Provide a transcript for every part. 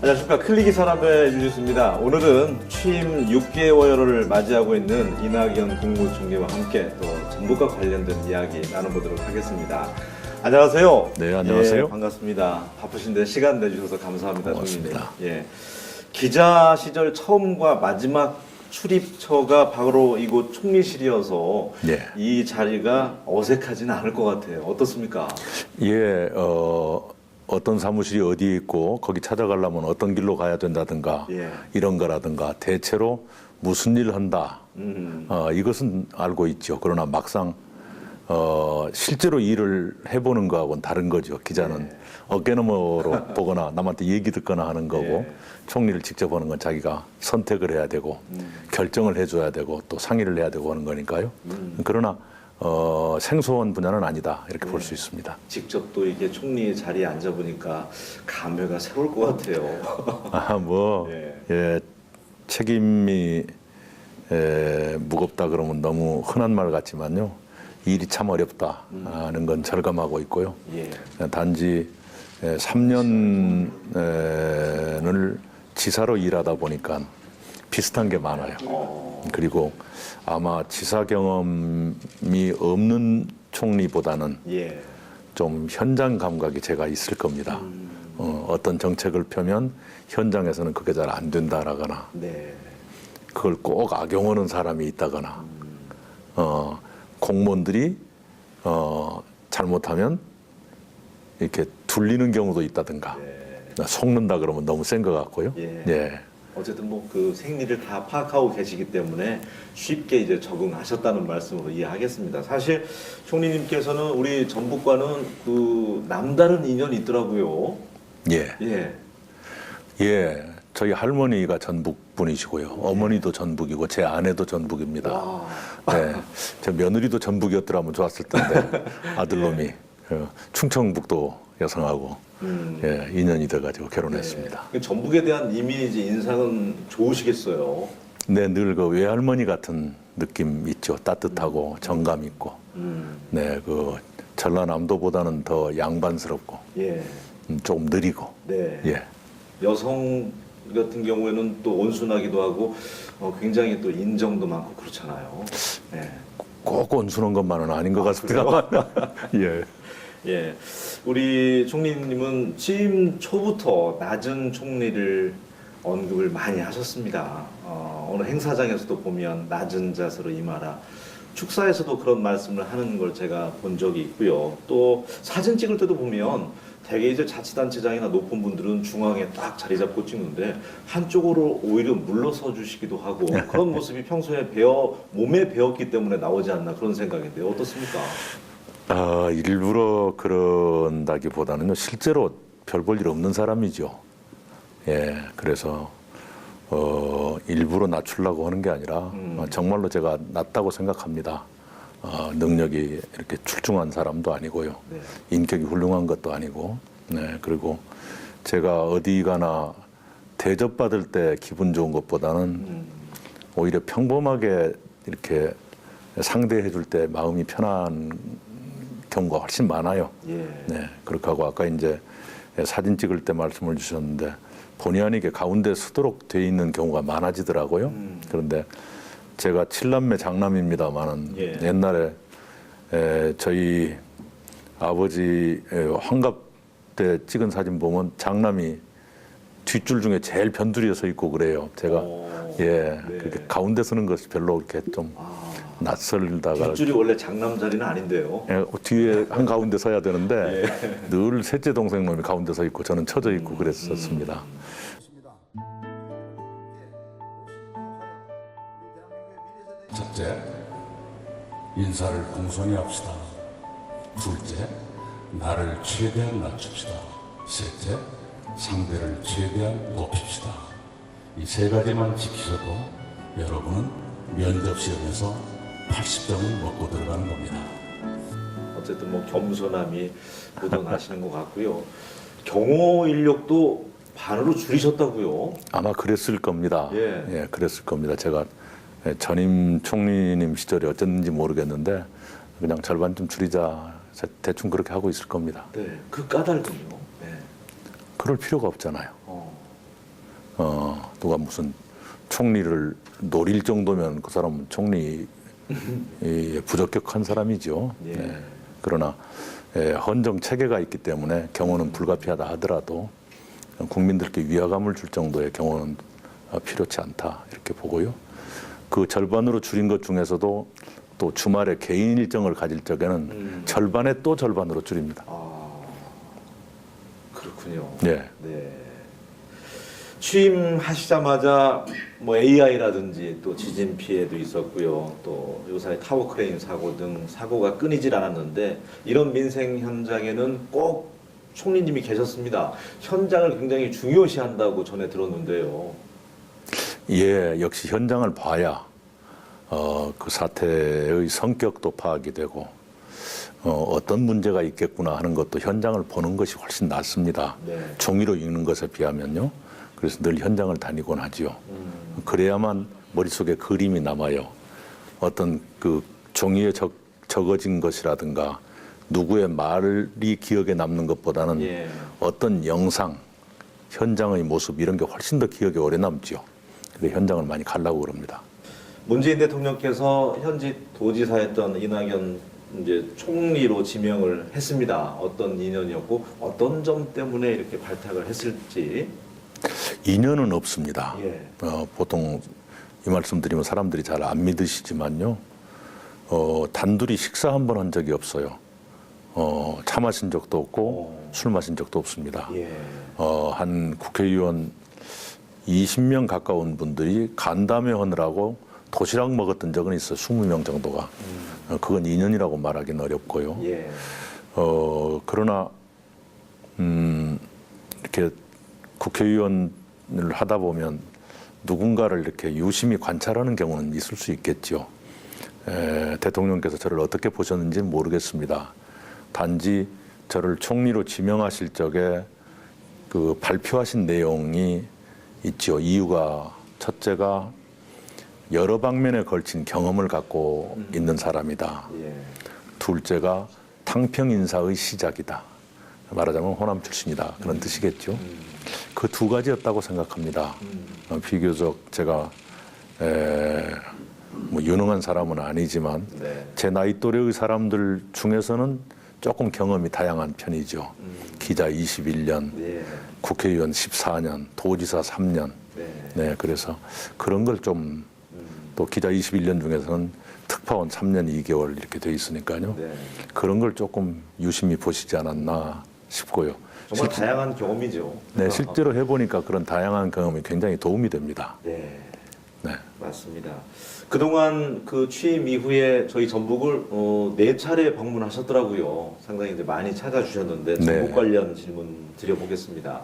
안녕하십니까. 클릭이 사람의 유지수입니다. 오늘은 취임 6개월을 맞이하고 있는 이낙연 국무총리와 함께 또 전북과 관련된 이야기 나눠보도록 하겠습니다. 안녕하세요. 네, 안녕하세요. 예, 반갑습니다. 바쁘신데 시간 내주셔서 감사합니다. 고맙습니다. 총리님. 예, 기자 시절 처음과 마지막 출입처가 바로 이곳 총리실이어서 예. 이 자리가 어색하지는 않을 것 같아요. 어떻습니까? 예, 어떤 사무실이 어디에 있고 거기 찾아가려면 어떤 길로 가야 된다든가 예. 이런 거라든가 대체로 무슨 일을 한다. 이것은 알고 있죠. 그러나 막상 실제로 일을 해보는 거하고는 다른 거죠. 기자는 어깨너머로 보거나 남한테 얘기 듣거나 하는 거고 총리를 직접 하는 건 자기가 선택을 해야 되고 결정을 해줘야 되고 또 상의를 해야 되고 하는 거니까요. 그러나 생소한 분야는 아니다 이렇게 볼 수 있습니다. 직접 또 이게 총리 자리에 앉아보니까 감회가 새로울 것 같아요. 예, 책임이 무겁다 그러면 너무 흔한 말 같지만요. 일이 참 어렵다 하는 건 절감하고 있고요. 단지 3년을 지사로 일하다 보니까 비슷한 게 많아요. 그리고 아마 지사 경험이 없는 총리보다는 좀 현장 감각이 제가 있을 겁니다. 어떤 정책을 펴면 현장에서는 그게 잘 안 된다라거나 그걸 꼭 악용하는 사람이 있다거나 공무원들이 잘못하면 이렇게 둘리는 경우도 있다든가 속는다 그러면 너무 센 것 같고요. 어쨌든 뭐 그 생리를 다 파악하고 계시기 때문에 쉽게 이제 적응하셨다는 말씀으로 이해하겠습니다. 사실 총리님께서는 우리 전북과는 그 남다른 인연이 있더라고요. 저희 할머니가 전북 분이시고요. 어머니도 전북이고 제 아내도 전북입니다. 제 며느리도 전북이었더라면 좋았을 텐데 아들놈이 충청북도 여성하고 인연이 돼가지고 결혼했습니다. 전북에 대한 이미지 인상은 좋으시겠어요. 네, 늘 그 외할머니 같은 느낌 있죠. 따뜻하고 정감 있고. 그 전라남도보다는 더 양반스럽고 조금 느리고. 여성 같은 경우에는 또 온순하기도 하고 굉장히 또 인정도 많고 그렇잖아요. 꼭 온순한 것만은 아닌 것 같습니다. 우리 총리님은 취임 초부터 낮은 총리를 언급을 많이 하셨습니다. 어느 행사장에서도 보면 낮은 자세로 임하라. 축사에서도 그런 말씀을 하는 걸 제가 본 적이 있고요. 또 사진 찍을 때도 보면 대개 이제 자치단체장이나 높은 분들은 중앙에 딱 자리 잡고 찍는데 한쪽으로 오히려 물러서 주시기도 하고 그런 모습이 평소에 몸에 배웠기 때문에 나오지 않나 그런 생각인데요. 어떻습니까? 일부러 그런다기보다는요. 실제로 별 볼 일 없는 사람이죠. 그래서 일부러 낮추려고 하는 게 아니라 정말로 제가 낮다고 생각합니다. 능력이 이렇게 출중한 사람도 아니고요. 인격이 훌륭한 것도 아니고. 그리고 제가 어디 가나 대접받을 때 기분 좋은 것보다는 오히려 평범하게 이렇게 상대해 줄 때 마음이 편한 경우가 훨씬 많아요. 그렇게 하고 아까 이제 사진 찍을 때 말씀을 주셨는데 본의 아니게 가운데 서도록 돼 있는 경우가 많아지더라고요. 그런데 제가 7남매 장남입니다만은 옛날에 저희 아버지 환갑 때 찍은 사진 보면 장남이 뒷줄 중에 제일 변두리에 서 있고 그래요. 제가 그렇게 가운데 서는 것이 별로 이렇게 좀 낯설다가 뒷줄이 원래 장남 자리는 아닌데요. 뒤에 한 가운데 서야 되는데 늘 셋째 동생 놈이 가운데 서 있고 저는 처져 있고 그랬었습니다. 첫째, 인사를 공손히 합시다. 둘째, 나를 최대한 낮춥시다. 셋째, 상대를 최대한 높입시다. 이 세 가지만 지키셔도 여러분은 면접 시험에서 80점을 먹고 들어가는 겁니다. 어쨌든 뭐 겸손함이 묻어나시는 것 같고요. 경호 인력도 반으로 줄이셨다고요? 아마 그랬을 겁니다. 그랬을 겁니다. 제가 전임 총리님 시절에 어쨌는지 모르겠는데 그냥 절반 좀 줄이자 대충 그렇게 하고 있을 겁니다. 그 까닭은요? 그럴 필요가 없잖아요. 누가 무슨 총리를 노릴 정도면 그 사람은 총리에 부적격한 사람이죠. 예. 네. 그러나 헌정 체계가 있기 때문에 경호는 불가피하다 하더라도 국민들께 위화감을 줄 정도의 경호는 필요치 않다 이렇게 보고요. 그 절반으로 줄인 것 중에서도 또 주말에 개인 일정을 가질 적에는 절반에 또 절반으로 줄입니다. 그렇군요. 네. 네. 취임하시자마자 뭐 AI라든지 또 지진 피해도 있었고요. 또 요사이 타워 크레인 사고 등 사고가 끊이질 않았는데 이런 민생 현장에는 꼭 총리님이 계셨습니다. 현장을 굉장히 중요시한다고 전해 들었는데요. 예, 역시 현장을 봐야 그 사태의 성격도 파악이 되고 어떤 문제가 있겠구나 하는 것도 현장을 보는 것이 훨씬 낫습니다. 네. 종이로 읽는 것에 비하면요. 그래서 늘 현장을 다니곤 하지요. 그래야만 머릿속에 그림이 남아요. 어떤 그 종이에 적어진 것이라든가 누구의 말이 기억에 남는 것보다는 예. 어떤 영상, 현장의 모습 이런 게 훨씬 더 기억에 오래 남지요. 그래서 현장을 많이 가려고 그럽니다. 문재인 대통령께서 현직 도지사였던 이낙연 이제 총리로 지명을 했습니다. 어떤 인연이었고 어떤 점 때문에 이렇게 발탁을 했을지. 인연은 없습니다. 예. 보통 이 말씀 드리면 사람들이 잘 안 믿으시지만요. 단둘이 식사 한 번 한 적이 없어요. 차 마신 적도 없고 술 마신 적도 없습니다. 예. 한 국회의원 20명 가까운 분들이 간담회 하느라고 도시락 먹었던 적은 있어요. 20명 정도가. 그건 인연이라고 말하기는 어렵고요. 예. 그러나 이렇게 국회의원을 하다 보면 누군가를 이렇게 유심히 관찰하는 경우는 있을 수 있겠죠. 대통령께서 저를 어떻게 보셨는지는 모르겠습니다. 단지 저를 총리로 지명하실 적에 그 발표하신 내용이 있죠. 이유가 첫째가 여러 방면에 걸친 경험을 갖고 있는 사람이다. 예. 둘째가 탕평 인사의 시작이다. 말하자면 호남 출신이다. 그런 뜻이겠죠. 그 두 가지였다고 생각합니다. 비교적 제가 뭐 유능한 사람은 아니지만 네. 제 나이 또래의 사람들 중에서는 조금 경험이 다양한 편이죠. 기자 21년, 예. 국회의원 14년, 도지사 3년. 네. 네, 그래서 그런 걸 좀 또 기자 21년 중에서는 특파원 3년 2개월 이렇게 돼 있으니까요. 네. 그런 걸 조금 유심히 보시지 않았나 싶고요. 정말 다양한 경험이죠. 네, 실제로 해보니까 그런 다양한 경험이 굉장히 도움이 됩니다. 네. 네. 맞습니다. 그동안 그 취임 이후에 저희 전북을 4차례 방문하셨더라고요. 상당히 이제 많이 찾아주셨는데 네. 전북 관련 질문 드려보겠습니다.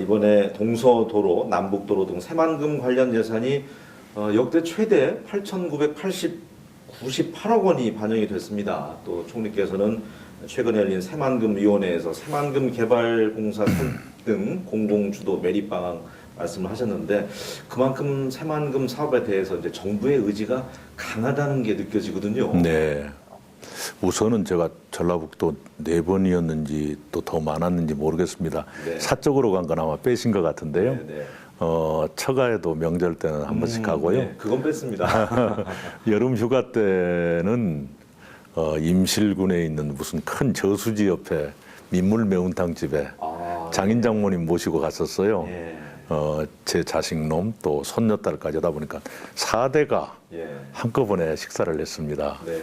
이번에 동서도로, 남북도로 등 새만금 관련 예산이 역대 최대 8,998억 원이 반영이 됐습니다. 또 총리께서는 최근에 열린 새만금위원회에서 새만금 개발공사 등 공공주도 매립방안 말씀을 하셨는데 그만큼 새만금 사업에 대해서 이제 정부의 의지가 강하다는 게 느껴지거든요. 네. 우선은 제가 전라북도 4번이었는지 또 더 많았는지 모르겠습니다. 네. 사적으로 간 건 아마 빼신 것 같은데요. 네, 네. 처가에도 명절 때는 한 번씩 가고요. 네, 그건 뺐습니다. 여름 휴가 때는 임실군에 있는 무슨 큰 저수지 옆에 민물 매운탕 집에 장인 장모님 모시고 갔었어요. 예. 제 자식놈 또 손녀딸까지 하다 보니까 4대가 예. 한꺼번에 식사를 했습니다. 네.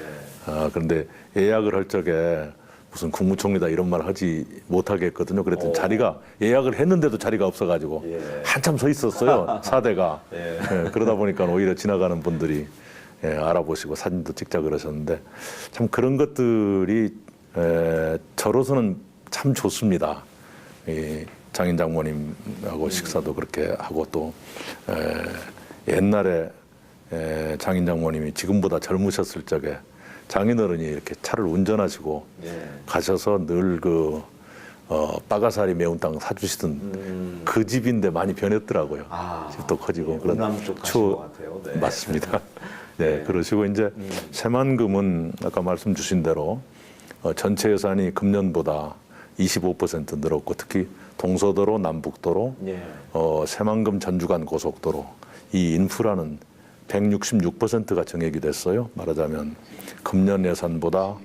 그런데 예약을 할 적에 무슨 국무총리다 이런 말 하지 못하게 했거든요. 그랬더니 자리가 예약을 했는데도 자리가 없어가지고 예. 한참 서 있었어요. 4대가. 예. 그러다 보니까 오히려 지나가는 분들이 알아보시고 사진도 찍자 그러셨는데 참 그런 것들이 저로서는 참 좋습니다. 이 장인 장모님하고 식사도 그렇게 하고 또 옛날에 장인 장모님이 지금보다 젊으셨을 적에 장인어른이 이렇게 차를 운전하시고 예. 가셔서 늘 그 빠가사리 매운탕 사주시던 그 집인데 많이 변했더라고요. 집도 커지고 그런 남쪽 가신 것 같아요. 네. 맞습니다. 네, 그러시고 이제 새만금은 아까 말씀 주신 대로 전체 예산이 금년보다 25% 늘었고 특히 동서도로, 남북도로, 예. 새만금 전주간 고속도로 이 인프라는 166%가 정액이 됐어요. 말하자면 금년 예산보다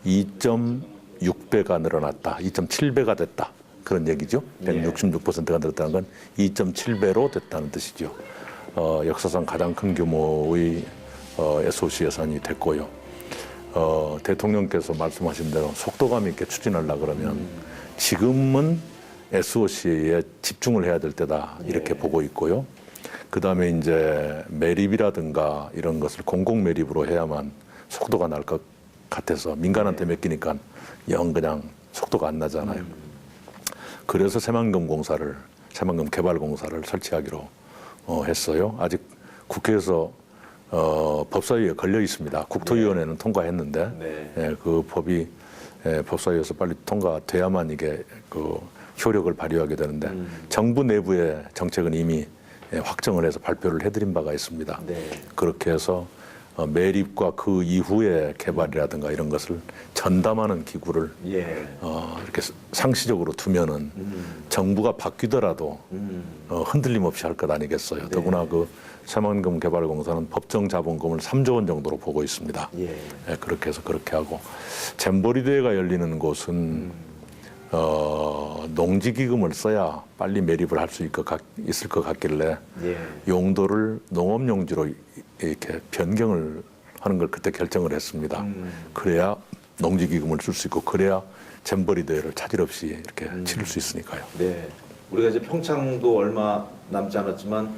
2.6배가 늘어났다, 2.7배가 됐다 그런 얘기죠. 166%가 늘었다는 건 2.7배로 됐다는 뜻이죠. 역사상 가장 큰 규모의 SOC 예산이 됐고요. 대통령께서 말씀하신 대로 속도감 있게 추진하려고 그러면 지금은 SOC에 집중을 해야 될 때다 이렇게 보고 있고요. 그 다음에 이제 매립이라든가 이런 것을 공공 매립으로 해야만 속도가 날 것 같아서 민간한테 맡기니까 영 그냥 속도가 안 나잖아요. 그래서 새만금 개발공사를 설치하기로 했어요. 아직 국회에서 법사위에 걸려 있습니다. 국토위원회는 통과했는데 네. 예, 그 법이 법사위에서 빨리 통과돼야만 이게 그 효력을 발휘하게 되는데 정부 내부의 정책은 이미 확정을 해서 발표를 해드린 바가 있습니다. 네. 그렇게 해서 매립과 그 이후의 개발이라든가 이런 것을 전담하는 기구를 예. 이렇게 상시적으로 두면은 정부가 바뀌더라도 흔들림 없이 할 것 아니겠어요. 네. 더구나 그 새만금 개발공사는 법정 자본금을 3조 원 정도로 보고 있습니다. 예. 예, 그렇게 해서 그렇게 하고 잼버리 대회가 열리는 곳은 농지기금을 써야 빨리 매립을 할 수 있을 것 같길래 예. 용도를 농업용지로 이렇게 변경을 하는 걸 그때 결정을 했습니다. 그래야 농지기금을 쓸 수 있고 그래야 잼버리 대회를 차질 없이 이렇게 치를 수 있으니까요. 네. 우리가 이제 평창도 얼마 남지 않았지만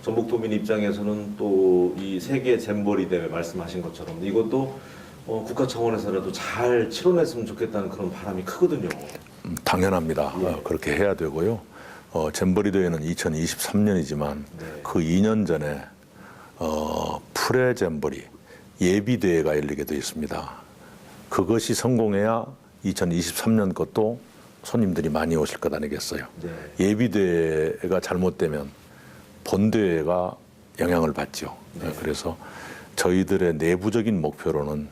전북도민 입장에서는 또 이 세계 잼버리 대회 말씀하신 것처럼 이것도 국가 차원에서라도 잘 치러냈으면 좋겠다는 그런 바람이 크거든요. 당연합니다. 예. 그렇게 해야 되고요. 잼버리 대회는 2023년이지만 네. 그 2년 전에 프레 잼버리 예비 대회가 열리게 되어 있습니다. 그것이 성공해야 2023년 것도 손님들이 많이 오실 것 아니겠어요. 네. 예비 대회가 잘못되면 본 대회가 영향을 받죠. 네. 그래서 저희들의 내부적인 목표로는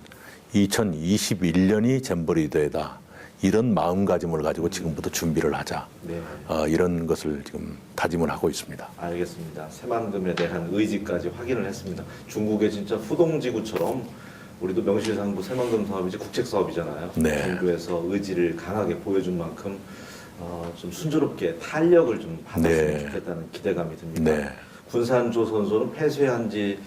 2021년이 잼버리 대회다. 이런 마음가짐을 가지고 지금부터 준비를 하자. 네. 이런 것을 지금 다짐을 하고 있습니다. 알겠습니다. 새만금에 대한 의지까지 확인을 했습니다. 중국의 진짜 후동지구처럼 우리도 명실상부 새만금 사업이 이제 국책 사업이잖아요. 네. 정부에서 의지를 강하게 보여준 만큼 좀 순조롭게 탄력을 좀 받았으면 네. 좋겠다는 기대감이 듭니다. 네. 군산조선소는 폐쇄한 지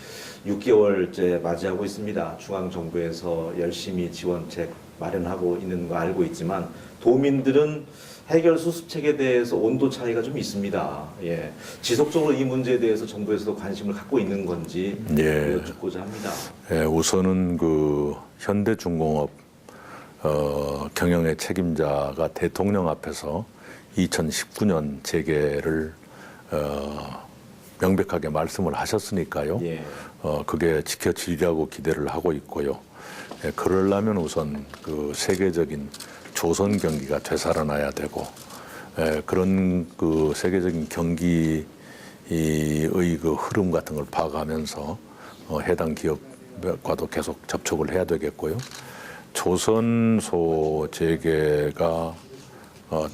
6개월째 맞이하고 있습니다. 중앙정부에서 열심히 지원책 마련하고 있는 거 알고 있지만 도민들은 해결 수습책에 대해서 온도 차이가 좀 있습니다. 예. 지속적으로 이 문제에 대해서 정부에서도 관심을 갖고 있는 건지 예. 여쭙고자 합니다. 예, 우선은 그 현대중공업 경영의 책임자가 대통령 앞에서 2019년 재개를 명백하게 말씀을 하셨으니까요. 예. 그게 지켜지리라고 기대를 하고 있고요. 예, 그러려면 우선 그 세계적인 조선 경기가 되살아나야 되고, 그런 그 세계적인 경기의 그 흐름 같은 걸 파악하면서 해당 기업과도 계속 접촉을 해야 되겠고요. 조선소 재개가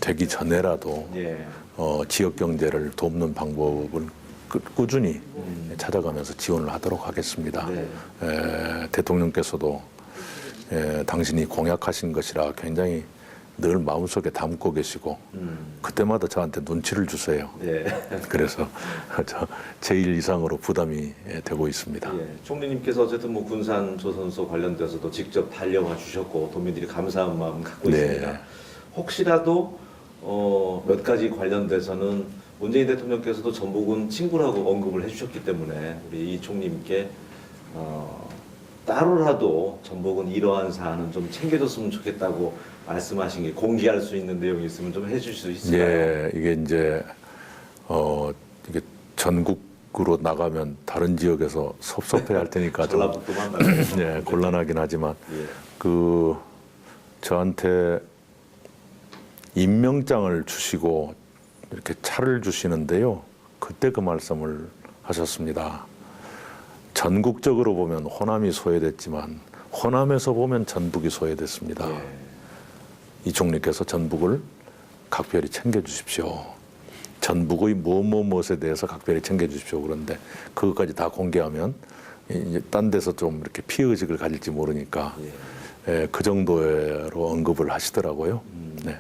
되기 전에라도 예. 지역 경제를 돕는 방법을 꾸준히 찾아가면서 지원을 하도록 하겠습니다. 네. 대통령께서도 당신이 공약하신 것이라 굉장히 늘 마음속에 담고 계시고 그때마다 저한테 눈치를 주세요. 네. 그래서 제일 이상으로 부담이 되고 있습니다. 예, 총리님께서 어쨌든 뭐 군산조선소 관련돼서도 직접 달려와 주셨고 도민들이 감사한 마음 갖고 네. 있습니다. 혹시라도 몇 가지 관련돼서는 문재인 대통령께서도 전북은 친구라고 언급을 해주셨기 때문에 우리 이 총리님께 따로라도 전북은 이러한 사안은 좀 챙겨줬으면 좋겠다고 말씀하신 게 공개할 수 있는 내용이 있으면 좀 해주실 수 있을까요? 예, 이게 이제 이게 전국으로 나가면 다른 지역에서 섭섭해 할 테니까 좀 전라북도만 말고 예, 곤란하긴 하지만 예. 그 저한테 임명장을 주시고 이렇게 차를 주시는데요. 그때 그 말씀을 하셨습니다. 전국적으로 보면 호남이 소외됐지만 호남에서 보면 전북이 소외됐습니다. 예. 이 총리께서 전북을 각별히 챙겨주십시오. 전북의 무엇에 대해서 각별히 챙겨주십시오. 그런데 그것까지 다 공개하면 이제 딴 데서 좀 이렇게 피해의식을 가질지 모르니까 그 정도로 언급을 하시더라고요. 네.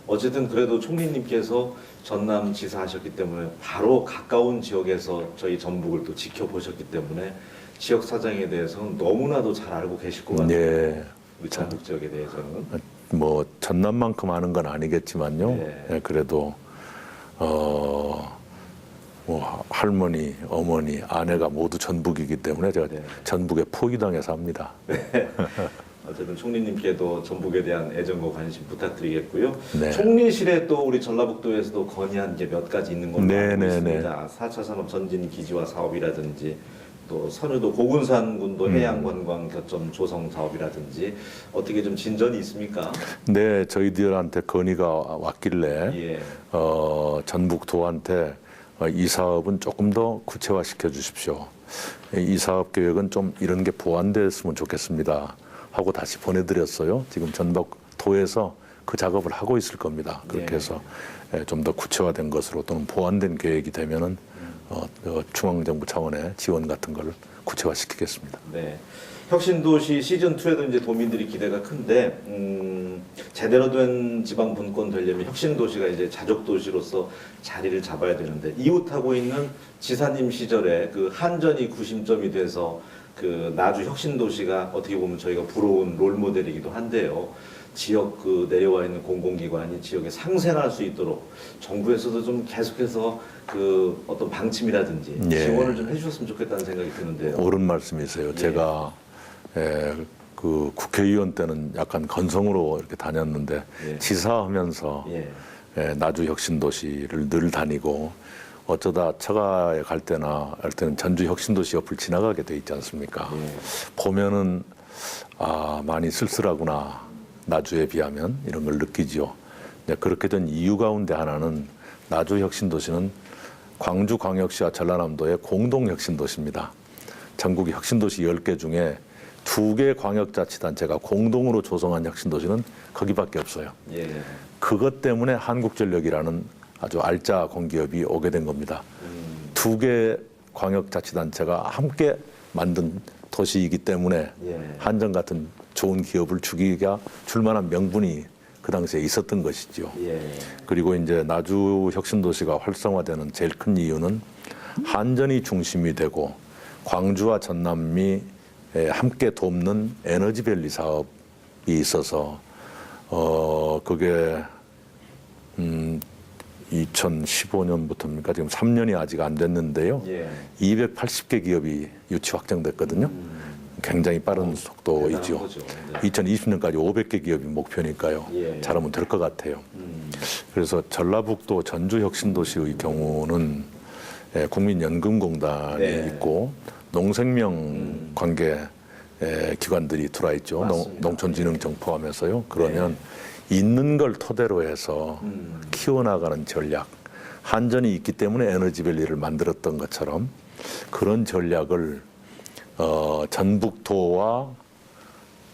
어쨌든 그래도 총리님께서 전남지사 하셨기 때문에 바로 가까운 지역에서 저희 전북을 또 지켜보셨기 때문에 지역 사정에 대해서는 너무나도 잘 알고 계실 것 같아요. 네. 우리 전북 지역에 대해서는. 뭐 전남만큼 아는 건 아니겠지만요. 네. 그래도 뭐 할머니, 어머니, 아내가 모두 전북이기 때문에 제가 네. 전북에 포위당해 삽니다. 어쨌든 총리님께도 전북에 대한 애정과 관심 부탁드리겠고요. 네. 총리실에 또 우리 전라북도에서도 건의한 게 몇 가지 있는 걸로 알고 네, 있습니다. 4차 산업 전진 기지화 사업이라든지 또 선유도 고군산군도 해양관광 교점 조성 사업이라든지 어떻게 좀 진전이 있습니까? 네, 저희들한테 건의가 왔길래 예. 전북도한테 이 사업은 조금 더 구체화시켜 주십시오. 이 사업 계획은 좀 이런 게 보완됐으면 좋겠습니다. 하고 다시 보내드렸어요. 지금 전북도에서 그 작업을 하고 있을 겁니다. 그렇게 예. 해서 좀 더 구체화된 것으로 또는 보완된 계획이 되면은 중앙정부 차원의 지원 같은 걸 구체화시키겠습니다. 네. 혁신도시 시즌2에도 이제 도민들이 기대가 큰데, 제대로 된 지방 분권 되려면 혁신도시가 이제 자족도시로서 자리를 잡아야 되는데, 이웃하고 있는 지사님 시절에 그 한전이 구심점이 돼서 그 나주 혁신도시가 어떻게 보면 저희가 부러운 롤모델이기도 한데요. 지역 그 내려와 있는 공공기관이 지역에 상생할 수 있도록 정부에서도 좀 계속해서 그 어떤 방침이라든지 예. 지원을 좀 해주셨으면 좋겠다는 생각이 드는데요. 옳은 말씀이세요. 제가 그 국회의원 때는 약간 건성으로 이렇게 다녔는데 예. 지사하면서 예. 나주 혁신도시를 늘 다니고 어쩌다 처가에 갈 때나 할 때는 전주 혁신도시 옆을 지나가게 돼 있지 않습니까? 예. 보면은 많이 쓸쓸하구나. 나주에 비하면 이런 걸 느끼죠. 그렇게 된 이유 가운데 하나는 나주 혁신도시는 광주광역시와 전라남도의 공동혁신도시입니다. 전국의 혁신도시 10개 중에 2개 광역자치단체가 공동으로 조성한 혁신도시는 거기밖에 없어요. 예. 그것 때문에 한국전력이라는 아주 알짜 공기업이 오게 된 겁니다. 2개 광역자치단체가 함께 만든 도시이기 때문에 예. 한전 같은 좋은 기업을 줄 만한 명분이 그 당시에 있었던 것이죠. 예. 그리고 이제 나주 혁신도시가 활성화되는 제일 큰 이유는 한전이 중심이 되고 광주와 전남이 함께 돕는 에너지밸리 사업이 있어서 그게 2015년부터입니까? 지금 3년이 아직 안 됐는데요. 예. 280개 기업이 유치 확정됐거든요. 굉장히 빠른 속도이죠. 대단한 거죠. 네. 2020년까지 500개 기업이 목표니까요. 예. 잘하면 될 것 같아요. 그래서 전라북도 전주혁신도시의 경우는 국민연금공단이 네. 있고 농생명 관계 기관들이 들어와 있죠. 맞습니다. 농촌진흥청 포함해서요. 그러면 있는 걸 토대로 해서 키워나가는 전략. 한전이 있기 때문에 에너지밸리를 만들었던 것처럼 그런 전략을 전북도와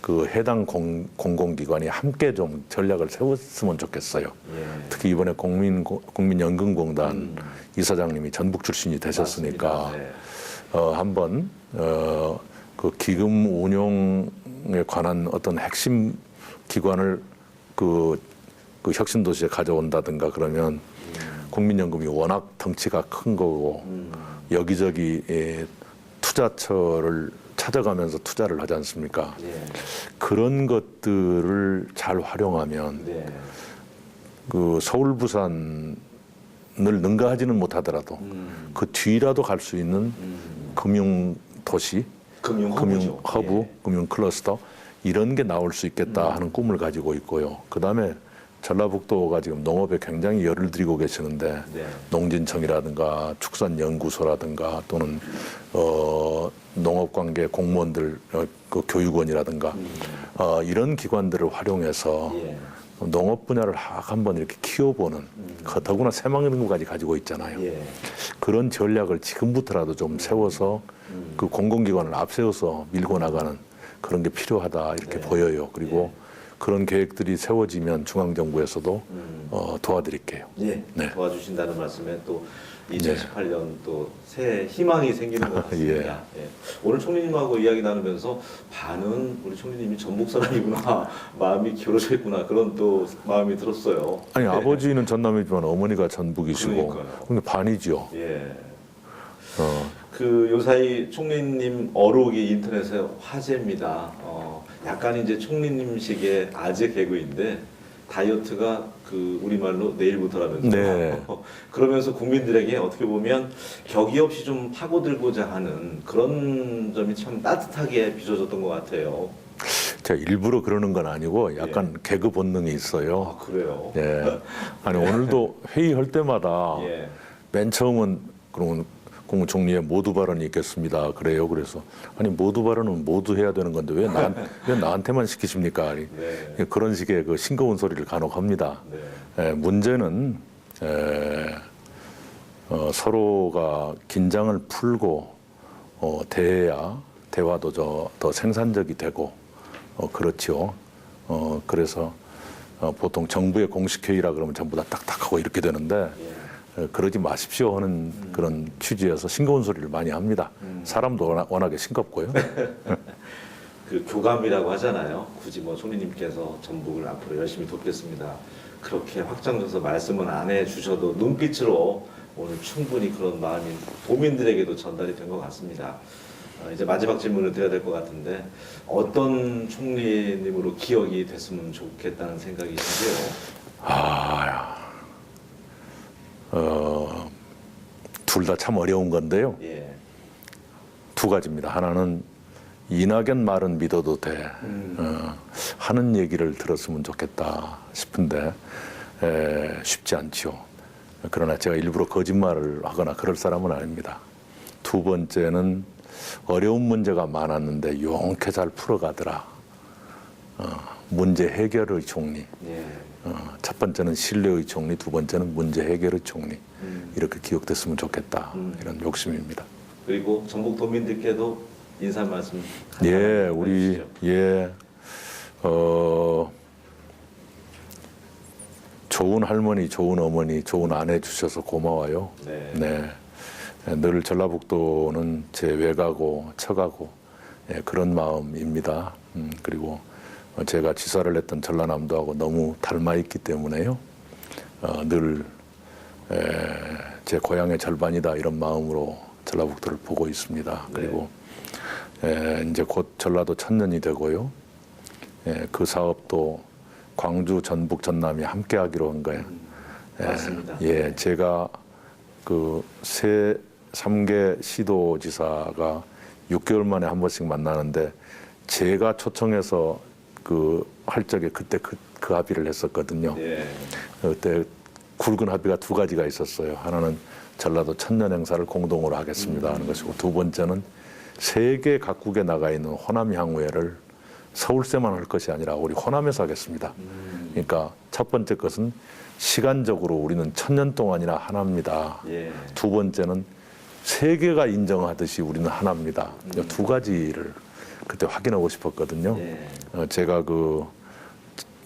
그 해당 공공기관이 함께 좀 전략을 세웠으면 좋겠어요. 예. 특히 이번에 국민연금공단 이사장님이 전북 출신이 되셨으니까 맞습니다. 네. 한번 그 기금 운용에 관한 어떤 핵심 기관을 그 혁신도시에 가져온다든가 그러면 국민연금이 워낙 덩치가 큰 거고 여기저기 투자처를 찾아가면서 투자를 하지 않습니까? 예. 그런 것들을 잘 활용하면 네. 그 서울 부산을 능가하지는 못하더라도 그 뒤라도 갈 수 있는 금융 도시, 금융 금융 허브, 예. 금융 클러스터 이런 게 나올 수 있겠다 하는 꿈을 가지고 있고요. 그 다음에 전라북도가 지금 농업에 굉장히 열을 들이고 계시는데 네. 농진청이라든가 축산연구소라든가 또는 농업관계 공무원들 그 교육원이라든가 이런 기관들을 활용해서 예. 농업 분야를 한번 이렇게 키워보는 더구나 새만금까지 가지고 있잖아요. 예. 그런 전략을 지금부터라도 좀 세워서 그 공공기관을 앞세워서 밀고 나가는 그런 게 필요하다 이렇게 네. 보여요. 그리고 그런 계획들이 세워지면 중앙정부에서도 도와드릴게요. 예, 네. 도와주신다는 말씀에 또 2018년 또 새 희망이 생기는 것 같습니다. 예. 오늘 총리님하고 이야기 나누면서 반은 우리 총리님이 전북 사람이구나, 마음이 기울어져 있구나, 그런 또 마음이 들었어요. 아니 네. 아버지는 전남이지만 어머니가 전북이시고 그러니까요. 근데 반이죠. 예. 어, 그 요사이 총리님 어록이 인터넷에 화제입니다. 약간 이제 총리님식의 아재 개그인데 다이어트가 그 우리말로 내일부터라면서 네. 그러면서 국민들에게 어떻게 보면 격이 없이 좀 파고들고자 하는 그런 점이 참 따뜻하게 빚어졌던 것 같아요. 제가 일부러 그러는 건 아니고 약간 개그 본능이 있어요. 아, 그래요? 예. 아니 오늘도 회의할 때마다 예. 맨 처음은 그러면 국무총리의 모두 발언이 있겠습니다. 그래요. 그래서 아니 모두 발언은 모두 해야 되는 건데 왜 나한테만 시키십니까? 아니, 네. 그런 식의 그 싱거운 소리를 간혹 합니다. 네. 문제는 서로가 긴장을 풀고 대해야 대화도 더 생산적이 되고 그렇죠. 그래서 보통 정부의 공식 회의라 그러면 전부 다 딱딱하고 이렇게 되는데 그러지 마십시오 하는 그런 취지여서 싱거운 소리를 많이 합니다. 사람도 워낙에 싱겁고요. 그 교감이라고 하잖아요. 굳이 뭐 총리님께서 전북을 앞으로 열심히 돕겠습니다. 그렇게 확장져서 말씀은 안 해주셔도 눈빛으로 오늘 충분히 그런 마음이 도민들에게도 전달이 된 것 같습니다. 이제 마지막 질문을 드려야 될 것 같은데 어떤 총리님으로 기억이 됐으면 좋겠다는 생각이신데요? 둘 다 참 어려운 건데요. 예. 두 가지입니다. 하나는 이낙연 말은 믿어도 돼. 하는 얘기를 들었으면 좋겠다 싶은데 쉽지 않죠. 그러나 제가 일부러 거짓말을 하거나 그럴 사람은 아닙니다. 두 번째는 어려운 문제가 많았는데 용케 잘 풀어가더라. 문제 해결의 총리. 예. 첫 번째는 신뢰의 총리, 두 번째는 문제 해결의 총리. 이렇게 기억됐으면 좋겠다. 이런 욕심입니다. 그리고 전북 도민들께도 인사 말씀 예, 간단하게 우리 해주시죠. 좋은 할머니, 좋은 어머니, 좋은 아내 주셔서 고마워요. 네. 늘 전라북도는 제 외가고 처가고 그런 마음입니다. 그리고 제가 지사를 했던 전라남도하고 너무 닮아 있기 때문에요. 늘 제 고향의 절반이다 이런 마음으로 전라북도를 보고 있습니다. 그리고 이제 곧 전라도 1000년이 되고요. 그 사업도 광주, 전북, 전남이 함께 하기로 한 거예요. 맞습니다. 예, 제가 그 3개 시도지사가 6개월 만에 한 번씩 만나는데 제가 초청해서 할 적에 그때 그 합의를 했었거든요. 예. 그때 굵은 합의가 두 가지가 있었어요. 하나는 전라도 1000년 행사를 공동으로 하겠습니다 하는 것이고 두 번째는 세계 각국에 나가 있는 호남 향후회를 서울세만 할 것이 아니라 우리 호남에서 하겠습니다. 그러니까 첫 번째 것은 시간적으로 우리는 1000년 동안이나 하나입니다. 예. 두 번째는 세계가 인정하듯이 우리는 하나입니다. 이 두 가지를 그때 확인하고 싶었거든요. 예. 제가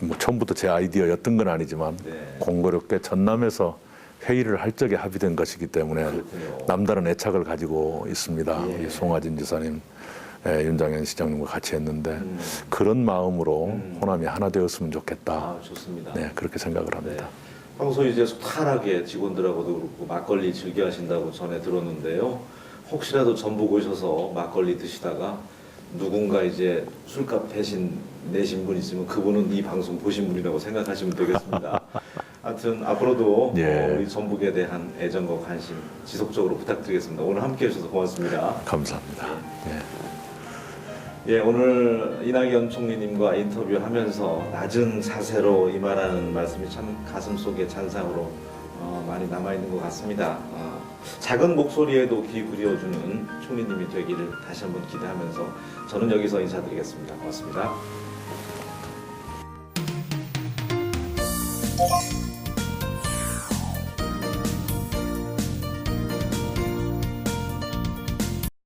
뭐 처음부터 제 아이디어였던 건 아니지만 네. 공교롭게 전남에서 회의를 할 적에 합의된 것이기 때문에 그렇군요. 남다른 애착을 가지고 있습니다. 예. 우리 송하진 지사님, 윤장현 시장님과 같이 했는데 그런 마음으로 호남이 하나 되었으면 좋겠다. 아, 좋습니다. 네, 그렇게 생각을 네. 합니다. 평소 이제 소탈하게 직원들하고도 그렇고 막걸리 즐겨 하신다고 전해 들었는데요. 혹시라도 전북 오셔서 막걸리 드시다가 누군가 이제 술값 대신 내신 분 있으면 그분은 이 방송 보신 분이라고 생각하시면 되겠습니다. 하여튼 앞으로도 예. 우리 전북에 대한 애정과 관심 지속적으로 부탁드리겠습니다. 오늘 함께 해주셔서 고맙습니다. 감사합니다. 예. 예, 오늘 이낙연 총리님과 인터뷰하면서 낮은 자세로 임하라는 말씀이 참 가슴속에 잔상으로 많이 남아있는 것 같습니다. 작은 목소리에도 귀 부려주는 총리님이 되기를 다시 한번 기대하면서 저는 여기서 인사드리겠습니다. 고맙습니다.